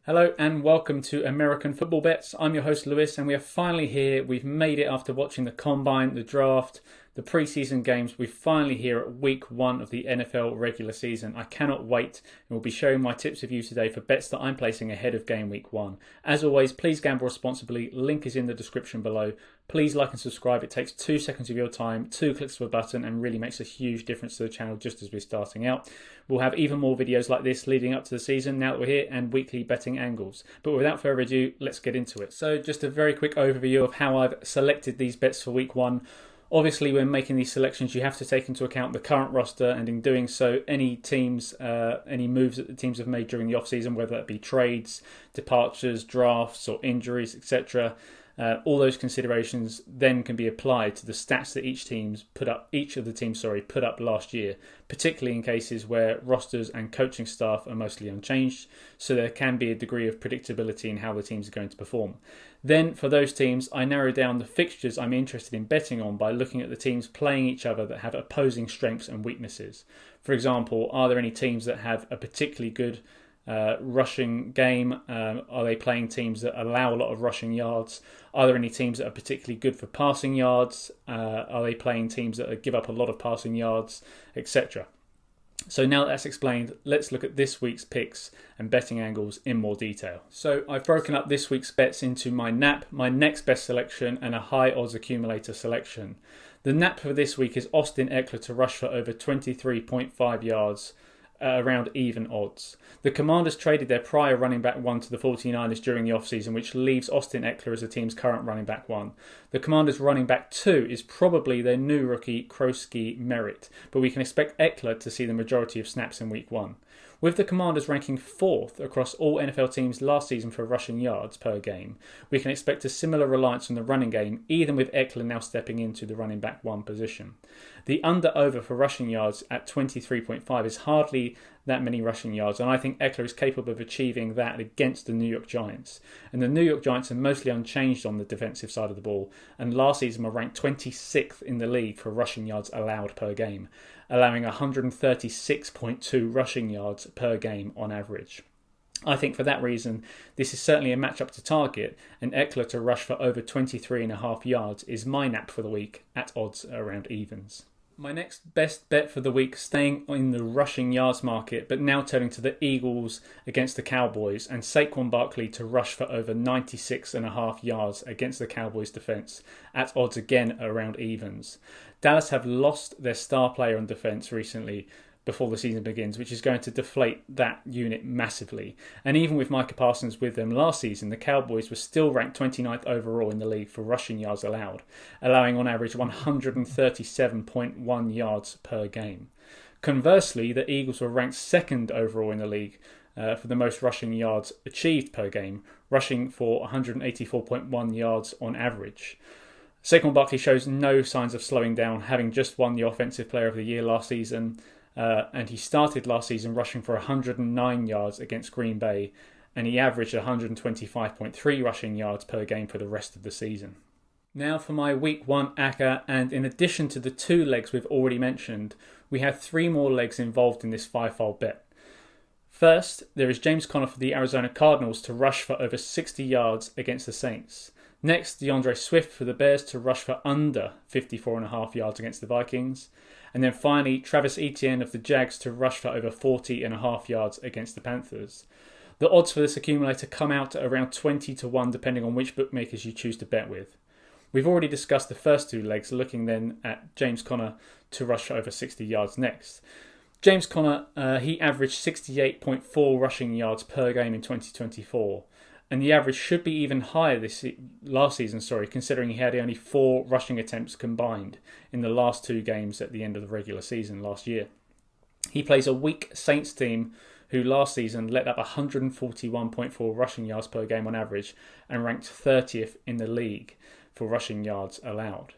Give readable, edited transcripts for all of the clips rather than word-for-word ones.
Hello and welcome to American Football Bets. I'm your host Lewis and we are finally here. We've made it after watching the Combine, the draft, the preseason games. We're finally here at week 1 of the NFL regular season. I cannot wait and we'll be sharing my tips with you today for bets that I'm placing ahead of game week 1. As always, please gamble responsibly. Link is in the description below. Please like and subscribe. It takes 2 seconds of your time, 2 clicks of a button, and really makes a huge difference to the channel just as we're starting out. We'll have even more videos like this leading up to the season now that we're here, and weekly betting angles. But without further ado, let's get into it. So just a very quick overview of how I've selected these bets for week 1. Obviously, when making these selections, you have to take into account the current roster, and in doing so, any moves that the teams have made during the off-season, whether that be trades, departures, drafts, or injuries, etc. All those considerations then can be applied to the stats that each of the teams put up last year, particularly in cases where rosters and coaching staff are mostly unchanged, so there can be a degree of predictability in how the teams are going to perform. Then for those teams, I narrow down the fixtures I'm interested in betting on by looking at the teams playing each other that have opposing strengths and weaknesses. For example, are there any teams that have a particularly good rushing game? Are they playing teams that allow a lot of rushing yards? Are there any teams that are particularly good for passing yards? Are they playing teams that give up a lot of passing yards, etc.? So now that that's explained, let's look at this week's picks and betting angles in more detail. So I've broken up this week's bets into my NAP, my next best selection, and a high odds accumulator selection. The NAP for this week is Austin Ekeler to rush for over 23.5 yards. Around even odds. The Commanders traded their prior running back 1 to the 49ers during the offseason, which leaves Austin Ekeler as the team's current running back 1. The Commanders' running back 2 is probably their new rookie Krosky Merritt, but we can expect Ekeler to see the majority of snaps in week 1. With the Commanders ranking 4th across all NFL teams last season for rushing yards per game, we can expect a similar reliance on the running game, even with Ekeler now stepping into the running back 1 position. The under-over for rushing yards at 23.5 is hardly that many rushing yards, and I think Ekeler is capable of achieving that against the New York Giants. And the New York Giants are mostly unchanged on the defensive side of the ball, and last season were ranked 26th in the league for rushing yards allowed per game, allowing 136.2 rushing yards per game on average. I think for that reason, this is certainly a matchup to target, and Ekeler to rush for over 23.5 yards is my NAP for the week at odds around evens. My next best bet for the week, staying in the rushing yards market, but now turning to the Eagles against the Cowboys, and Saquon Barkley to rush for over 96.5 yards against the Cowboys defence, at odds again around evens. Dallas have lost their star player on defence recently before the season begins, which is going to deflate that unit massively. And even with Micah Parsons with them last season, the Cowboys were still ranked 29th overall in the league for rushing yards allowed, allowing on average 137.1 yards per game. Conversely, the Eagles were ranked 2nd overall in the league for the most rushing yards achieved per game, rushing for 184.1 yards on average. Saquon Barkley shows no signs of slowing down, having just won the Offensive Player of the Year last season. And he started last season rushing for 109 yards against Green Bay, and he averaged 125.3 rushing yards per game for the rest of the season. Now for my Week 1 ACCA, and in addition to the 2 legs we've already mentioned, we have 3 more legs involved in this 5-fold bet. First, there is James Conner for the Arizona Cardinals to rush for over 60 yards against the Saints. Next, DeAndre Swift for the Bears to rush for under 54.5 yards against the Vikings. And then finally, Travis Etienne of the Jags to rush for over 40.5 yards against the Panthers. The odds for this accumulator come out at around 20 to 1 depending on which bookmakers you choose to bet with. We've already discussed the first 2 legs, looking then at James Conner to rush for over 60 yards next. James Conner, he averaged 68.4 rushing yards per game in 2024. And the average should be even higher last season, considering he had only 4 rushing attempts combined in the last 2 games at the end of the regular season last year. He plays a weak Saints team who last season let up 141.4 rushing yards per game on average and ranked 30th in the league for rushing yards allowed.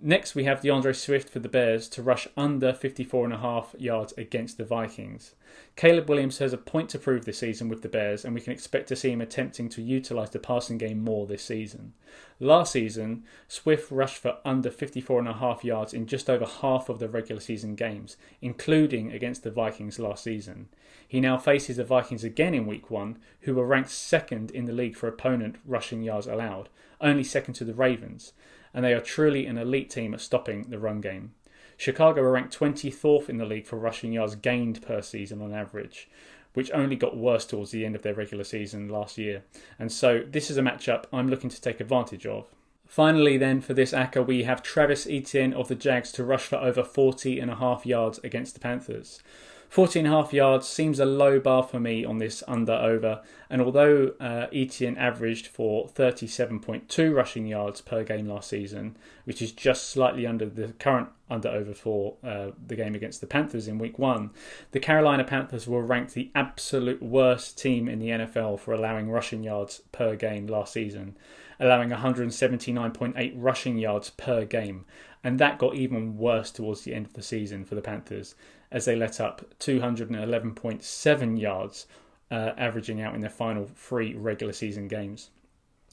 Next, we have DeAndre Swift for the Bears to rush under 54.5 yards against the Vikings. Caleb Williams has a point to prove this season with the Bears, and we can expect to see him attempting to utilise the passing game more this season. Last season, Swift rushed for under 54.5 yards in just over half of the regular season games, including against the Vikings last season. He now faces the Vikings again in Week 1, who were ranked second in the league for opponent rushing yards allowed, only second to the Ravens, and they are truly an elite team at stopping the run game. Chicago are ranked 24th in the league for rushing yards gained per season on average, which only got worse towards the end of their regular season last year. And so this is a matchup I'm looking to take advantage of. Finally then, for this ACCA, we have Travis Etienne of the Jags to rush for over 40.5 yards against the Panthers. 40.5 yards seems a low bar for me on this under-over, and although Etienne averaged for 37.2 rushing yards per game last season, which is just slightly under the current under-over for the game against the Panthers in Week 1, the Carolina Panthers were ranked the absolute worst team in the NFL for allowing rushing yards per game last season, allowing 179.8 rushing yards per game, and that got even worse towards the end of the season for the Panthers, as they let up 211.7 yards, averaging out in their final 3 regular season games.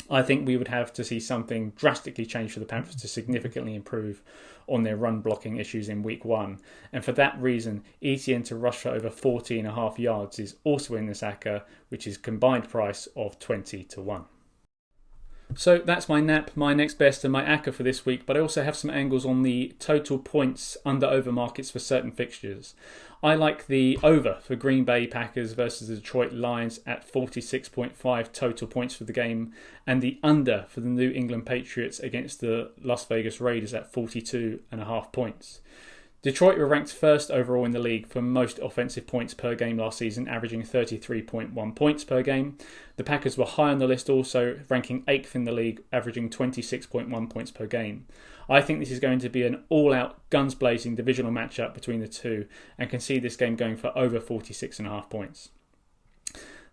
I think we would have to see something drastically change for the Panthers to significantly improve on their run blocking issues in Week 1. And for that reason, Etienne to rush for over 40.5 yards is also in this ACCA, which is combined price of 20-1. So that's my NAP, my next best and my ACCA for this week, but I also have some angles on the total points under-over markets for certain fixtures. I like the over for Green Bay Packers versus the Detroit Lions at 46.5 total points for the game, and the under for the New England Patriots against the Las Vegas Raiders at 42.5 points. Detroit were ranked first overall in the league for most offensive points per game last season, averaging 33.1 points per game. The Packers were high on the list also, ranking 8th in the league, averaging 26.1 points per game. I think this is going to be an all-out, guns-blazing divisional matchup between the two, and can see this game going for over 46.5 points.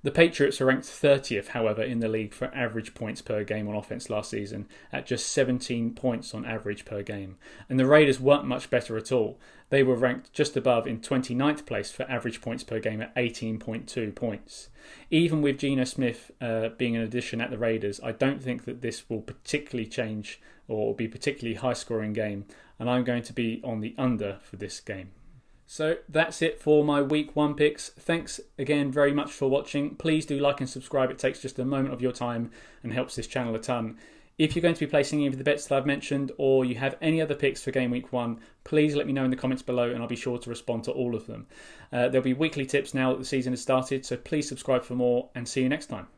The Patriots are ranked 30th, however, in the league for average points per game on offense last season, at just 17 points on average per game. And the Raiders weren't much better at all. They were ranked just above in 29th place for average points per game at 18.2 points. Even with Geno Smith being an addition at the Raiders, I don't think that this will particularly change or be a particularly high-scoring game, and I'm going to be on the under for this game. So that's it for my Week 1 picks. Thanks again very much for watching. Please do like and subscribe. It takes just a moment of your time and helps this channel a ton. If you're going to be placing any of the bets that I've mentioned, or you have any other picks for Game Week 1, please let me know in the comments below and I'll be sure to respond to all of them. There'll be weekly tips now that the season has started, so please subscribe for more and see you next time.